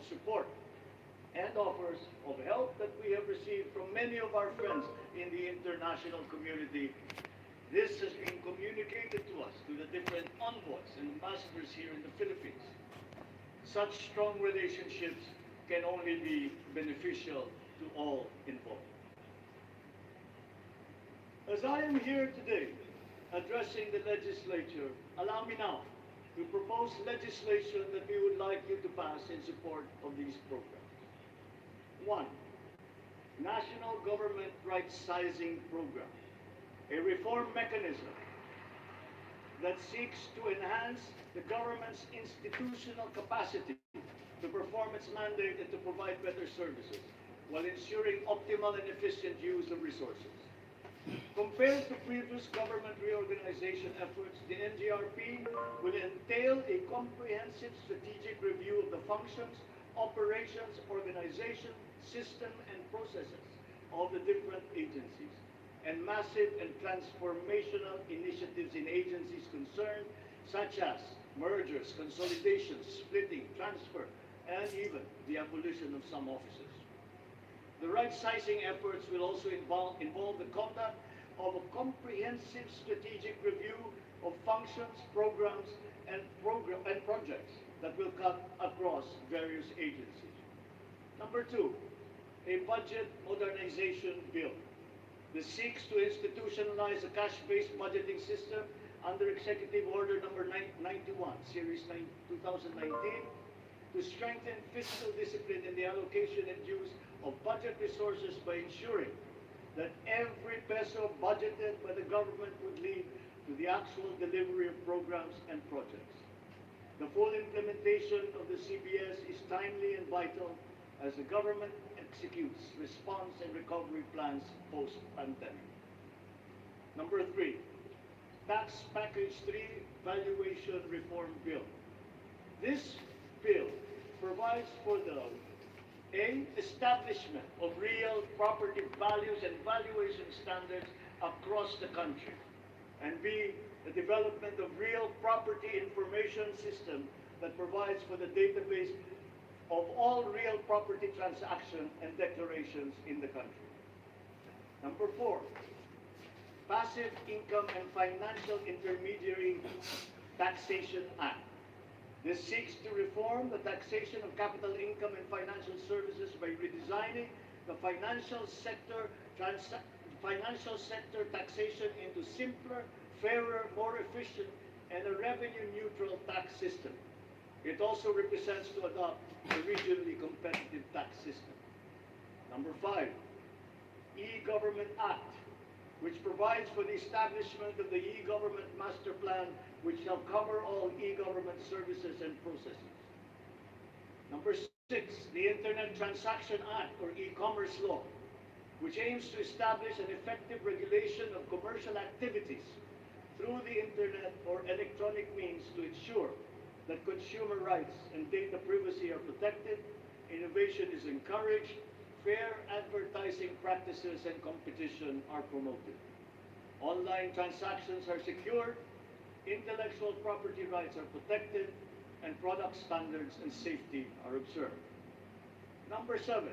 support and offers of help that we have received from many of our friends in the international community. This has been communicated to us, to the different envoys and ambassadors here in the Philippines. Such strong relationships can only be beneficial to all involved. As I am here today addressing the legislature, allow me now to propose legislation that we would like you to pass in support of these programs. 1. National Government Right Sizing Program, a reform mechanism that seeks to enhance the government's institutional capacity to perform its mandate and to provide better services while ensuring optimal and efficient use of resources. Compared to previous government reorganization efforts, the NGRP will entail a comprehensive strategic review of the functions, operations, organization, system, and processes of the different agencies, and massive and transformational initiatives in agencies concerned, such as mergers, consolidations, splitting, transfer, and even the abolition of some offices. The right-sizing efforts will also involve the conduct of a comprehensive strategic review of functions, programs, and projects that will cut across various agencies. Number 2, a budget modernization bill. This seeks to institutionalize a cash-based budgeting system under Executive Order number 91, Series 2019, to strengthen fiscal discipline in the allocation and use of budget resources by ensuring that every peso budgeted by the government would lead to the actual delivery of programs and projects. The full implementation of the CBS is timely and vital as the government executes response and recovery plans post-pandemic. Number 3, Tax Package 3 Valuation Reform Bill. This bill provides for the A, establishment of real property values and valuation standards across the country, and B, the development of real property information system that provides for the database of all real property transactions and declarations in the country. Number 4, Passive Income and Financial Intermediary Taxation Act. This seeks to reform the taxation of capital income and financial services by redesigning the financial sector taxation into simpler, fairer, more efficient, and a revenue-neutral tax system. It also represents to adopt a regionally competitive tax system. Number 5, E-Government Act, which provides for the establishment of the E-Government Master Plan, which shall cover all e-government services and processes. Number 6, the Internet Transaction Act, or e-commerce law, which aims to establish an effective regulation of commercial activities through the Internet or electronic means to ensure that consumer rights and data privacy are protected, innovation is encouraged, fair advertising practices and competition are promoted. Online transactions are secured, intellectual property rights are protected, and product standards and safety are observed. Number 7,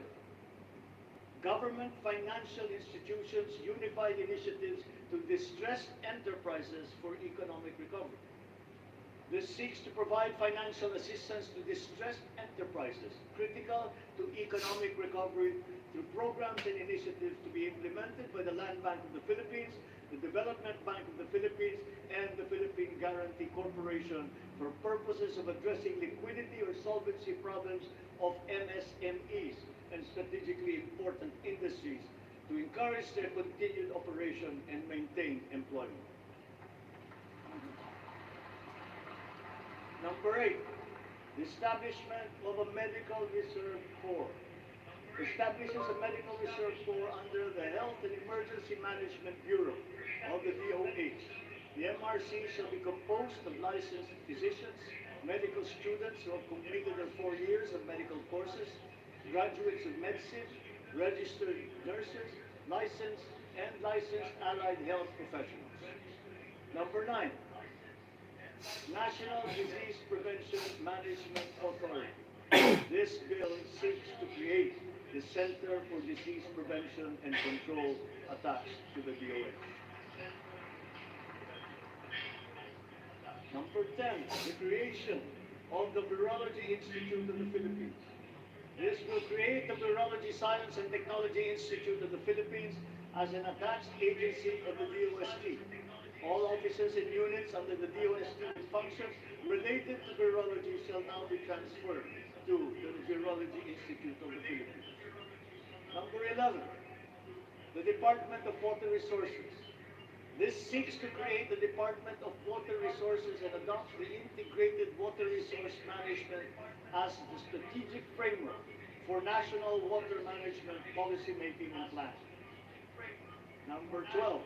Government Financial Institutions Unified Initiatives to Distressed Enterprises for Economic Recovery. This seeks to provide financial assistance to distressed enterprises critical to economic recovery through programs and initiatives to be implemented by the Land Bank of the Philippines, the Development Bank of the Philippines, and the Philippine Guarantee Corporation for purposes of addressing liquidity or solvency problems of MSMEs and strategically important industries to encourage their continued operation and maintain employment. Number 8, the establishment of a Medical Reserve Corps. Establishes a Medical Reserve Corps under the Health and Emergency Management Bureau of the DOH. The MRC shall be composed of licensed physicians, medical students who have completed their 4 years of medical courses, graduates of medicine, registered nurses, licensed and licensed allied health professionals. Number 9, National Disease Prevention Management Authority. This bill seeks to create the Center for Disease Prevention and Control attached to the DOH. Number 10, the creation of the Plurality Institute of the Philippines. This will create the Plurality Science and Technology Institute of the Philippines as an attached agency of the DOST. All offices and units under the DOST with functions related to virology shall now be transferred to the Virology Institute of the Philippines. Number 11, the Department of Water Resources. This seeks to create the Department of Water Resources and adopts the integrated water resource management as the strategic framework for national water management policy making and planning. Number 12,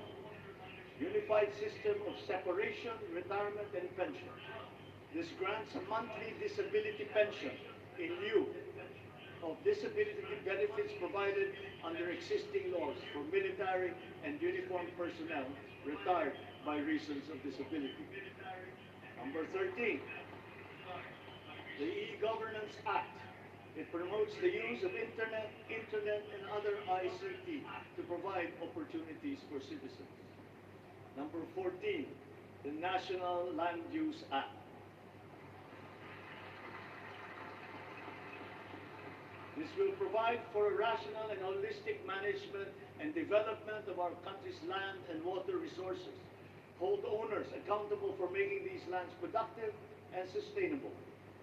Unified System of Separation, Retirement, and Pension. This grants a monthly disability pension in lieu of disability benefits provided under existing laws for military and uniformed personnel retired by reasons of disability. Number 13, the E-Governance Act. It promotes the use of internet, and other ICT to provide opportunities for citizens. Number 14, the National Land Use Act. This will provide for a rational and holistic management and development of our country's land and water resources, hold owners accountable for making these lands productive and sustainable,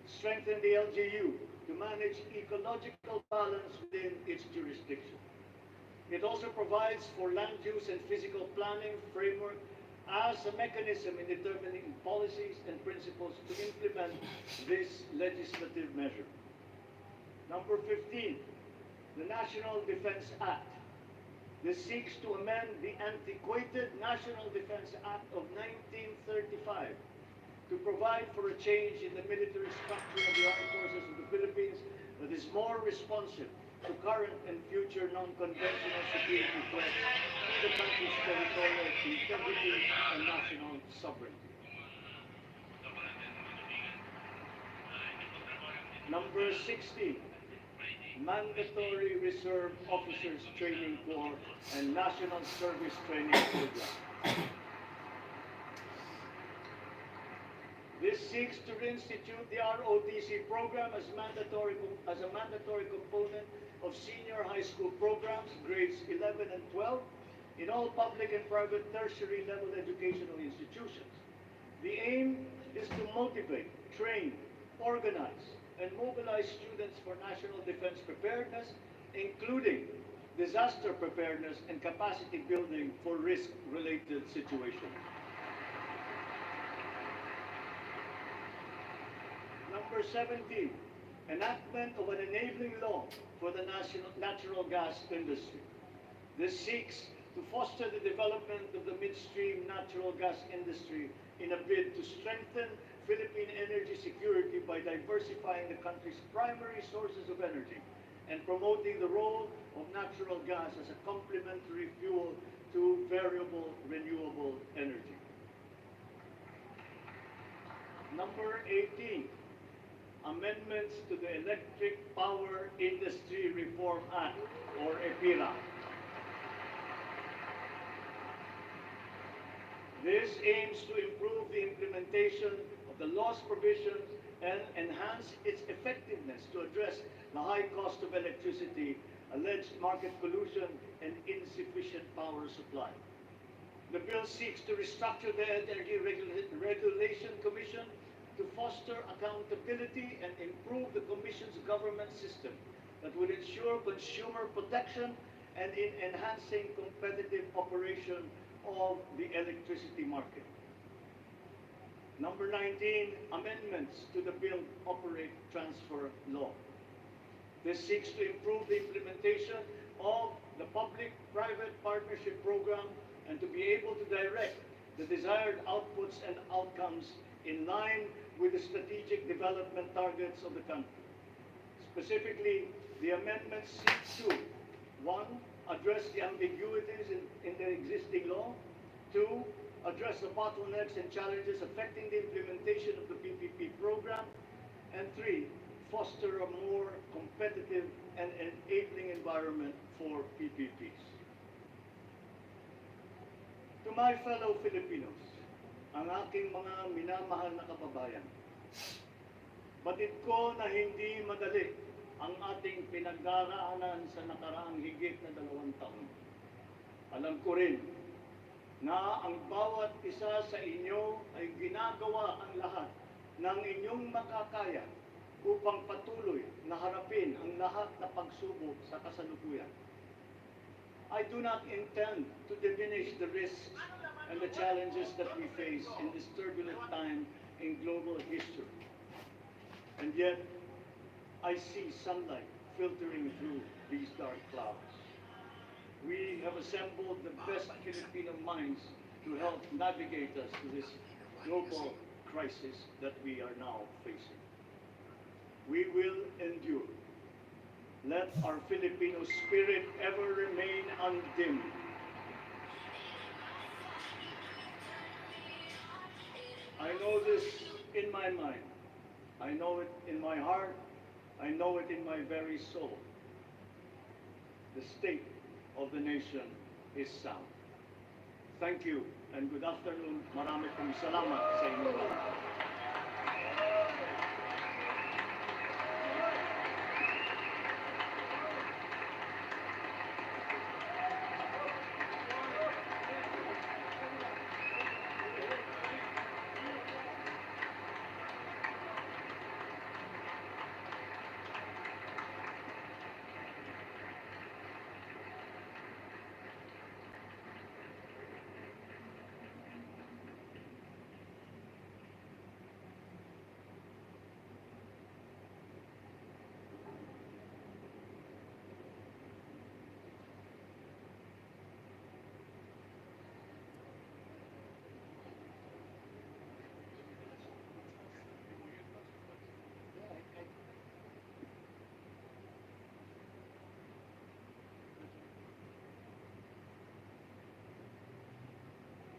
strengthen the LGU to manage ecological balance within its jurisdiction. It also provides for land use and physical planning framework as a mechanism in determining policies and principles to implement this legislative measure. Number 15, the National Defense Act. This seeks to amend the antiquated National Defense Act of 1935 to provide for a change in the military structure of the armed forces of the Philippines that is more responsive to current and future non-conventional security threats to the country's territorial integrity and national sovereignty. Number 16, Mandatory Reserve Officers Training Corps and National Service Training Program. This seeks to reinstitute the ROTC program as a mandatory component of senior high school programs, grades 11 and 12, in all public and private tertiary level educational institutions. The aim is to motivate, train, organize, and mobilize students for national defense preparedness, including disaster preparedness and capacity building for risk-related situations. Number 17, enactment of an enabling law for the natural gas industry. This seeks to foster the development of the midstream natural gas industry in a bid to strengthen Philippine energy security by diversifying the country's primary sources of energy and promoting the role of natural gas as a complementary fuel to variable renewable energy. Number 18, amendments to the Electric Power Industry Reform Act, or Apila. This aims to improve the implementation of the law's provisions and enhance its effectiveness to address the high cost of electricity, alleged market pollution, and insufficient power supply. The bill seeks to restructure the Energy Regulation Commission to foster accountability and improve the Commission's government system that would ensure consumer protection and in enhancing competitive operation of the electricity market. Number 19, amendments to the Build, Operate, Transfer law. This seeks to improve the implementation of the public-private partnership program and to be able to direct the desired outputs and outcomes in line with the strategic development targets of the country. Specifically, the amendment seeks to, 1, address the ambiguities in the existing law, 2, address the bottlenecks and challenges affecting the implementation of the PPP program, and 3, foster a more competitive and enabling environment for PPPs. To my fellow Filipinos, ang aking mga minamahal na kababayan, batid ko na hindi madali ang ating pinagdaraanan sa nakaraang higit na 2 taon. Alam ko rin na ang bawat isa sa inyo ay ginagawa ang lahat ng inyong makakaya upang patuloy na harapin ang lahat na pagsubok sa kasalukuyan. I do not intend to diminish the risks and the challenges that we face in this turbulent time in global history. And yet, I see sunlight filtering through these dark clouds. We have assembled the best Filipino minds to help navigate us through this global crisis that we are now facing. We will endure. Let our Filipino spirit ever remain undimmed. I know this in my mind. I know it in my heart. I know it in my very soul. The state of the nation is sound. Thank you and good afternoon. Marami pong salamat sa inyo lahat.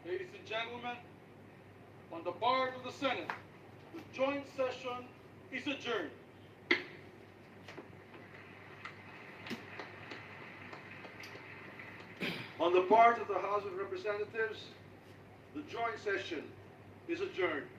Ladies and gentlemen, on the part of the Senate, the joint session is adjourned. On the part of the House of Representatives, the joint session is adjourned.